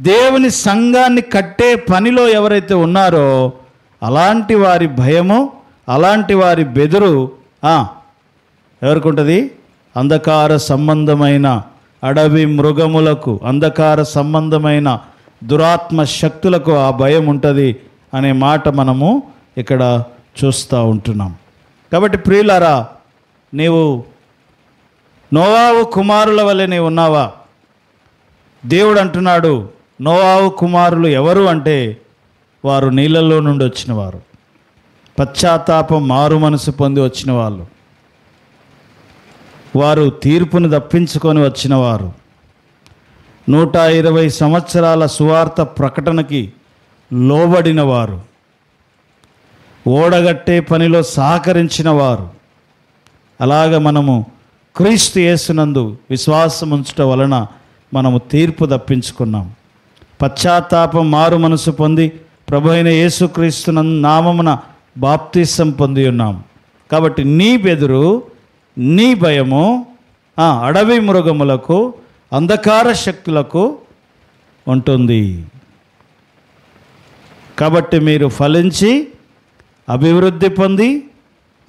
దేవుని సంఘాన్ని కట్టే పనిలో ఎవరైతే ఉన్నారో అలాంటి వారి భయము, అలాంటి వారి బెదురు ఎవరికి ఉంటుంది? అంధకార సంబంధమైన అడవి మృగములకు, అంధకార సంబంధమైన దురాత్మ శక్తులకు ఆ భయం ఉంటుంది అనే మాట మనము ఇక్కడ చూస్తూ ఉంటున్నాం. కాబట్టి ప్రియులారా, నీవు నోవాహు కుమారుల వలె నీవు ఉన్నావా? దేవుడు అంటున్నాడు, నోవాహు కుమారులు ఎవరు అంటే వారు నీళ్ళల్లో నుండి వచ్చిన వారు, పశ్చాత్తాపం మారు మనసు పొంది వచ్చిన వాళ్ళు, వారు తీర్పును తప్పించుకొని వచ్చిన వారు, 120 సంవత్సరాల సువార్త ప్రకటనకి లోబడిన వారు, ఓడగట్టే పనిలో సహకరించిన వారు. అలాగ మనము క్రీస్తు యేసునందు విశ్వాసం ఉంచటం వలన మనము తీర్పు తప్పించుకున్నాం. పశ్చాత్తాపం మారు మనసు పొంది ప్రభు అయిన యేసుక్రీస్తు నామమున బాప్తిసం పొంది ఉన్నాం. కాబట్టి నీ బెదురు, నీ భయము అడవి మృగములకు, అంధకార శక్తులకు ఉంటుంది. కాబట్టి మీరు ఫలించి అభివృద్ధి పొంది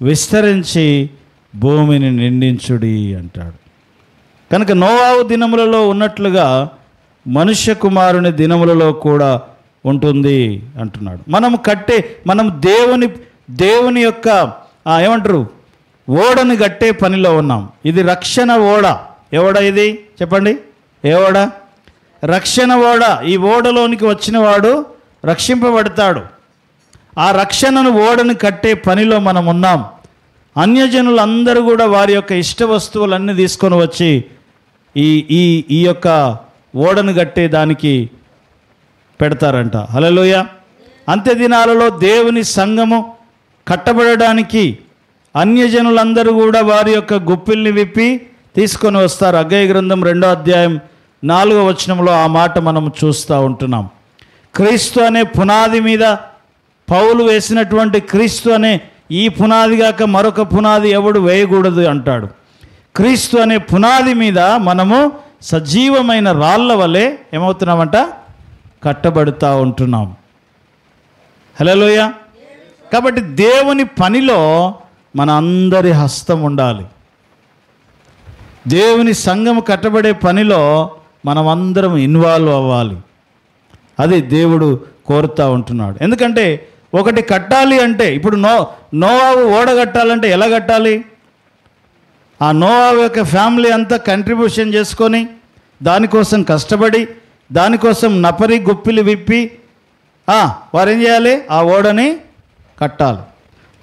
విస్తరించి భూమిని నిండించుడి అంటాడు. కనుక నోవాహు దినములలో ఉన్నట్లుగా మనుష్య కుమారుని దినములలో కూడా ఉంటుంది అంటున్నాడు. మనం దేవుని యొక్క ఏమంటారు, ఓడని కట్టే పనిలో ఉన్నాం. ఇది రక్షణ ఓడ. ఏ ఓడ ఇది చెప్పండి? ఏ ఓడ? రక్షణ ఓడ. ఈ ఓడలోనికి వచ్చిన వాడు రక్షింపబడతాడు. ఆ రక్షణను ఓడని కట్టే పనిలో మనం ఉన్నాం. అన్యజనులందరూ కూడా వారి యొక్క ఇష్ట వస్తువులన్నీ తీసుకొని వచ్చి ఈ యొక్క ఓడను కట్టే దానికి పెడతారంట. హల్లెలూయా. అంత్య దినాలలో దేవుని సంఘము కట్టబడడానికి అన్యజనులందరూ కూడా వారి యొక్క గుప్పిల్ని విప్పి తీసుకొని వస్తారు. హగ్గయి గ్రంథం 2వ అధ్యాయం 4వ వచనంలో ఆ మాట మనం చూస్తూ ఉంటున్నాం. క్రీస్తు అనే పునాది మీద పౌలు వేసినటువంటి క్రీస్తు అనే ఈ పునాది కాక మరొక పునాది ఎవడు వేయకూడదు అంటాడు. క్రీస్తు అనే పునాది మీద మనము సజీవమైన రాళ్ళ వలె ఏమవుతున్నామంట? కట్టబడుతూ ఉంటున్నాం. హల్లెలూయా. కాబట్టి దేవుని పనిలో మన అందరి హస్తం ఉండాలి. దేవుని సంఘము కట్టబడే పనిలో మనమందరం ఇన్వాల్వ్ అవ్వాలి. అది దేవుడు కోరుతూ ఉంటున్నాడు. ఎందుకంటే ఒకటి కట్టాలి అంటే, ఇప్పుడు నోవాహు ఓడ కట్టాలంటే ఎలా కట్టాలి? ఆ నోవాహు యొక్క ఫ్యామిలీ అంతా కంట్రిబ్యూషన్ చేసుకొని దానికోసం కష్టపడి దానికోసం నపరి గుప్పిలు విప్పి వారు ఏం చేయాలి? ఆ ఓడని కట్టాలి.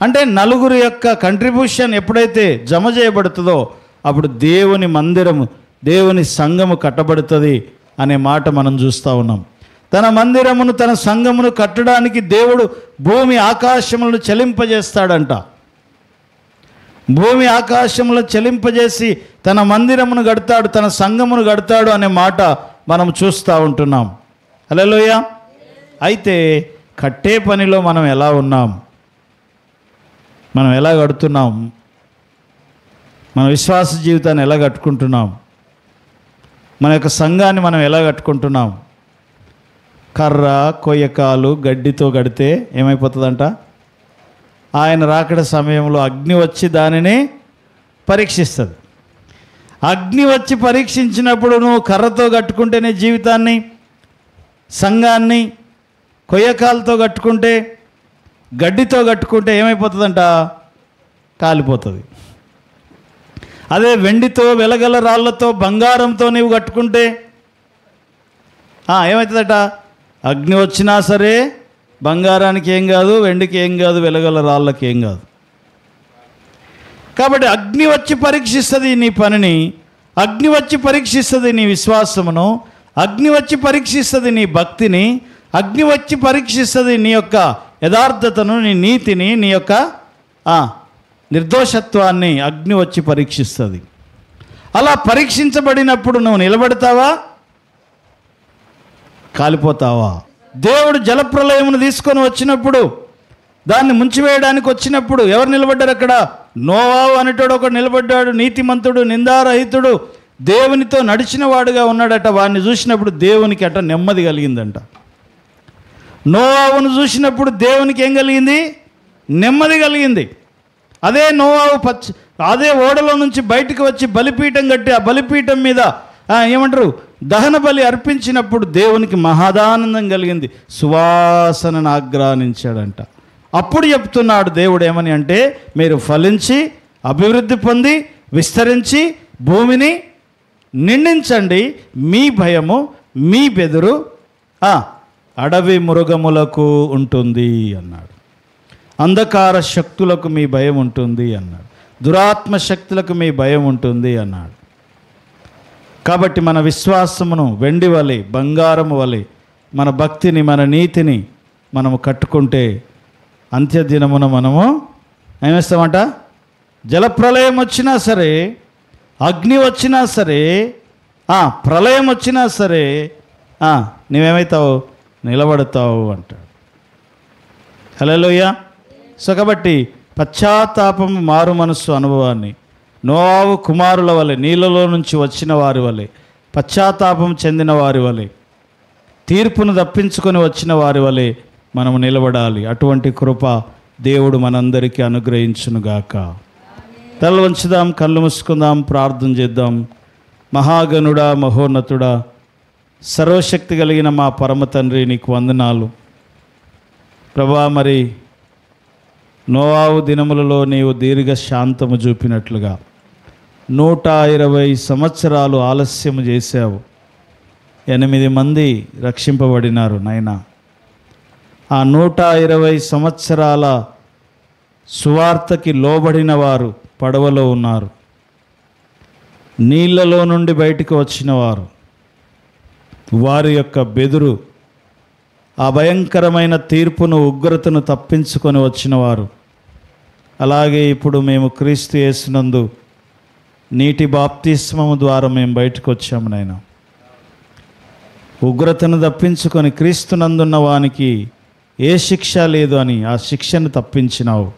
అంటే నలుగురు యొక్క కంట్రిబ్యూషన్ ఎప్పుడైతే జమ చేయబడుతుందో అప్పుడు దేవుని మందిరము, దేవుని సంఘము కట్టబడుతుంది అనే మాట మనం చూస్తూ ఉన్నాం. తన మందిరమును, తన సంఘమును కట్టడానికి దేవుడు భూమి ఆకాశములను చలింపజేస్తాడంట. భూమి ఆకాశములను చలింపజేసి తన మందిరమును కడతాడు, తన సంఘమును కడతాడు అనే మాట మనం చూస్తూ ఉంటున్నాం. హల్లెలూయా. అయితే కట్టే పనిలో మనం ఎలా ఉన్నాం? మనం ఎలా కడుతున్నాం? మన విశ్వాస జీవితాన్ని ఎలా కట్టుకుంటున్నాం? మన యొక్క సంఘాన్ని మనం ఎలా కట్టుకుంటున్నాం? కర్ర, కొయ్యకాలు, గడ్డితో కడితే ఏమైపోతుందంట? ఆయన రాకడ సమయంలో అగ్ని వచ్చి దానిని పరీక్షిస్తుంది. అగ్ని వచ్చి పరీక్షించినప్పుడు నువ్వు కర్రతో కట్టుకుంటే నీ జీవితాన్ని, సంఘాన్ని, కొయ్యకాలతో కట్టుకుంటే, గడ్డితో కట్టుకుంటే ఏమైపోతుందంట? కాలిపోతుంది. అదే వెండితో, వెలగల రాళ్లతో, బంగారంతో నీవు కట్టుకుంటే ఏమవుతుందట? అగ్ని వచ్చినా సరే బంగారానికి ఏం కాదు, వెండికి ఏం కాదు, వెలగల రాళ్ళకి ఏం కాదు. కాబట్టి అగ్ని వచ్చి పరీక్షిస్తుంది నీ పనిని, అగ్ని వచ్చి పరీక్షిస్తుంది నీ విశ్వాసమును, అగ్ని వచ్చి పరీక్షిస్తుంది నీ భక్తిని, అగ్ని వచ్చి పరీక్షిస్తుంది నీ యొక్క యథార్థతను, నీ నీతిని, నీ యొక్క నిర్దోషత్వాన్ని అగ్ని వచ్చి పరీక్షిస్తుంది. అలా పరీక్షించబడినప్పుడు నువ్వు నిలబడతావా, కాలిపోతావా? దేవుడు జలప్రలయమును తీసుకొని వచ్చినప్పుడు, దాన్ని ముంచివేయడానికి వచ్చినప్పుడు ఎవరు నిలబడ్డారు అక్కడ? నోవాహు అనేటోడు ఒకడు నిలబడ్డాడు, నీతిమంతుడు, నిందారహితుడు, దేవునితో నడిచిన వాడుగా ఉన్నాడట. వాడిని చూసినప్పుడు దేవునికి అట నెమ్మది కలిగిందంట. నోవాహును చూసినప్పుడు దేవునికి ఏం కలిగింది? నెమ్మది కలిగింది. అదే నోవాహు అదే ఓడలో నుంచి బయటికి వచ్చి బలిపీఠం కట్టి ఆ బలిపీఠం మీద ఏమంటారు దహన బలి అర్పించినప్పుడు దేవునికి మహదానందం కలిగింది, సువాసనను ఆగ్రానించాడంట. అప్పుడు చెప్తున్నాడు దేవుడు ఏమని అంటే, మీరు ఫలించి అభివృద్ధి పొంది విస్తరించి భూమిని నిండించండి, మీ భయము మీ బెదురు అడవి మృగములకు ఉంటుంది అన్నాడు. అంధకార శక్తులకు మీ భయం ఉంటుంది అన్నాడు. దురాత్మ శక్తులకు మీ భయం ఉంటుంది అన్నాడు. కాబట్టి మన విశ్వాసమును వెండి వలె, బంగారము వలె, మన భక్తిని, మన నీతిని మనము కట్టుకుంటే అంత్యదినమున మనము ఏమేస్తామంట? జలప్రలయం వచ్చినా సరే, అగ్ని వచ్చినా సరే, ప్రళయం వచ్చినా సరే నువ్వేమవుతావు? నిలబడతావు అంటాడు. హల్లెలూయా. సో కాబట్టి పశ్చాత్తాపము, మారు మనస్సు అనుభవాన్ని నోవాహు కుమారుల వలె, నీళ్ళలో నుంచి వచ్చిన వారి వలె, పశ్చాత్తాపం చెందిన వారి వలె, తీర్పును తప్పించుకొని వచ్చిన వారి వలె మనము నిలబడాలి. అటువంటి కృప దేవుడు మనందరికీ అనుగ్రహించునుగాక. తల వంచుదాం, కళ్ళు మూసుకుందాం, ప్రార్థన చేద్దాం. మహాగణుడా, మహోన్నతుడా, సర్వశక్తి కలిగిన మా పరమ తండ్రి, నీకు వందనాలు ప్రభా. మరి నోవాహు దినములలో నీవు దీర్ఘ శాంతము చూపినట్లుగా 120 సంవత్సరాలు ఆలస్యము చేశావు. 8 మంది రక్షింపబడినారు నాయనా. ఆ 120 సంవత్సరాల సువార్తకి లోబడిన వారు పడవలో ఉన్నారు. నీళ్ళలో నుండి బయటికి వచ్చిన వారు, వారి యొక్క బెదురు, ఆ భయంకరమైన తీర్పును, ఉగ్రతను తప్పించుకొని వచ్చిన వారు. అలాగే ఇప్పుడు మేము క్రీస్తు యేసునందు నీటి బాప్తిస్మము ద్వారా మేము బయటకు వచ్చాము నాయన. ఉగ్రతను తప్పించుకొని క్రీస్తునందున్న వానికి ఏ శిక్ష లేదు అని ఆ శిక్షను తప్పించినావు.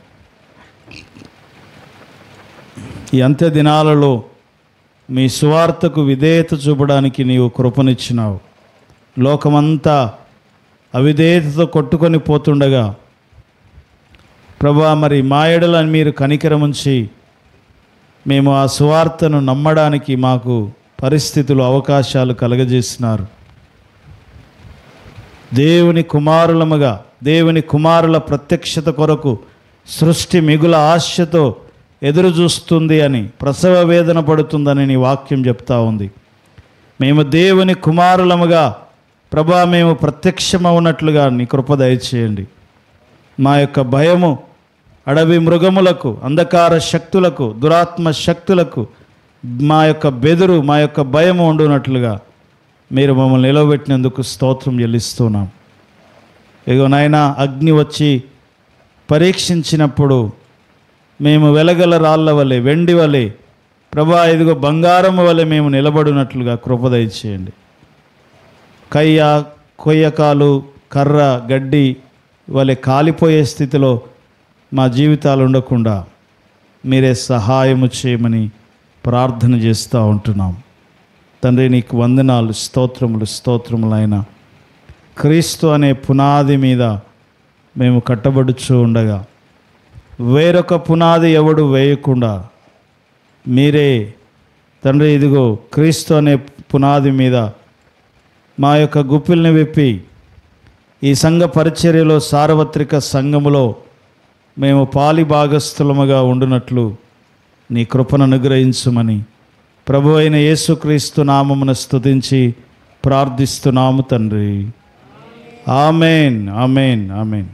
ఈ అంత్య దినాలలో మీ సువార్తకు విధేయత చూపడానికి నీవు కృపనిచ్చినావు. లోకమంతా అవిధేయతతో కొట్టుకొని పోతుండగా ప్రభా, మరి మా ఎడల మీరు కనికరముంచి మేము ఆ సువార్తను నమ్మడానికి మాకు పరిస్థితులు, అవకాశాలు కలగజేసినారు. దేవుని కుమారులముగా, దేవుని కుమారుల ప్రత్యక్షత కొరకు సృష్టి మిగుల ఆశతో ఎదురు చూస్తుంది అని, ప్రసవ వేదన పడుతుందని నీ వాక్యం చెప్తా ఉంది. మేము దేవుని కుమారులముగా ప్రభా, మేము ప్రత్యక్షమవునట్లుగా నీ కృప దయచేయండి. మా యొక్క భయము అడవి మృగములకు, అంధకార శక్తులకు, దురాత్మ శక్తులకు మా యొక్క బెదురు, మా యొక్క భయము ఉండునట్లుగా మీరు మమ్మల్ని నిలవబెట్టినందుకు స్తోత్రం చెల్లిస్తున్నాం. ఇగో నాయనా, అగ్ని వచ్చి పరీక్షించినప్పుడు మేము వెలగల రాళ్ళ వలె, వెండి వలె, ప్రభా ఇదిగో బంగారము వలె మేము నిలబడినట్లుగా కృప దయచేయండి. కయ్య, కొయ్యకాలు, కర్ర, గడ్డి వలె కాలిపోయే స్థితిలో మా జీవితాలు ఉండకుండా మీరే సహాయము చేయమని ప్రార్థన చేస్తూ ఉంటున్నాం. తండ్రి, నీకు వందనాలు, స్తోత్రములు, స్తోత్రములైన క్రీస్తు అనే పునాది మీద మేము కట్టబడుచూ ఉండగా వేరొక పునాది ఎవడు వేయకుండా మీరే తండ్రి ఇదిగో క్రీస్తు అనే పునాది మీద మా యొక్క గుప్పిల్ని విప్పి ఈ సంఘ పరిచర్యలో సార్వత్రిక సంఘములో మేము పాలి భాగస్థులముగా ఉండునట్లు నీ కృపను అనుగ్రహించుమని ప్రభు అయిన యేసుక్రీస్తు నామమున స్తుతించి ప్రార్థిస్తున్నాము తండ్రి. Amen, amen, amen.